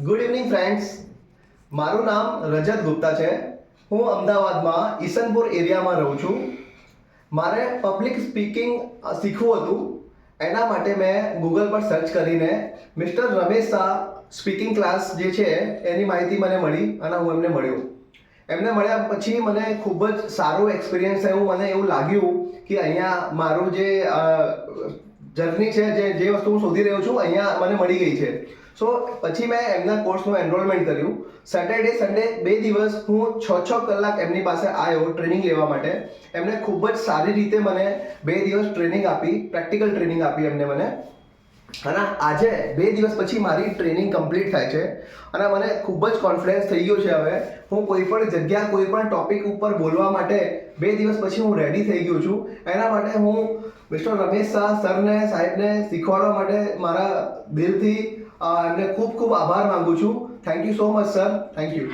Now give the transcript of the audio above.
Good evening friends. મારું નામ રજત ગુપ્તા છે. હું અમદાવાદમાં ઈસનપુર એરિયામાં રહું છું. મારે પબ્લિક સ્પીકિંગ શીખવું હતું. એના માટે મેં ગૂગલ પર સર્ચ કરીને mister Ramesh Shah speaking class જે છે એની માહિતી મને મળી અને હું એમને મળ્યો. એમને મળ્યા પછી મને ખૂબ જ સારો એક્સપિરિયન્સ થયો. મને એવું લાગ્યું કે અહીંયા મારું જે જર્ની છે, જે વસ્તુ હું શોધી રહ્યો છું અહીંયા મને મળી ગઈ છે. સો પછી મેં એમના કોર્સનું એનરોલમેન્ટ કર્યું. સેટરડે સન્ડે 2 દિવસ હું 6 કલાક એમની પાસે આવ્યો ટ્રેનિંગ લેવા માટે. એમને ખૂબ જ સારી રીતે મને 2 દિવસ ટ્રેનિંગ આપી, પ્રેક્ટિકલ ટ્રેનિંગ આપી એમને મને. અને આજે 2 દિવસ પછી મારી ટ્રેનિંગ કમ્પ્લીટ થાય છે અને મને ખૂબ જ કોન્ફિડન્સ થઈ ગયો છે. હવે હું કોઈ પણ જગ્યા, કોઈ પણ ટોપિક ઉપર બોલવા માટે 2 દિવસ પછી હું રેડી થઈ ગયો છું. એના માટે હું મિસ્ટર રમેશ શાહ સરને, સાહેબને શીખવાડવા માટે મારા દિલથી એમને ખૂબ ખૂબ આભાર માંગુ છું. Thank you so much sir. Thank you.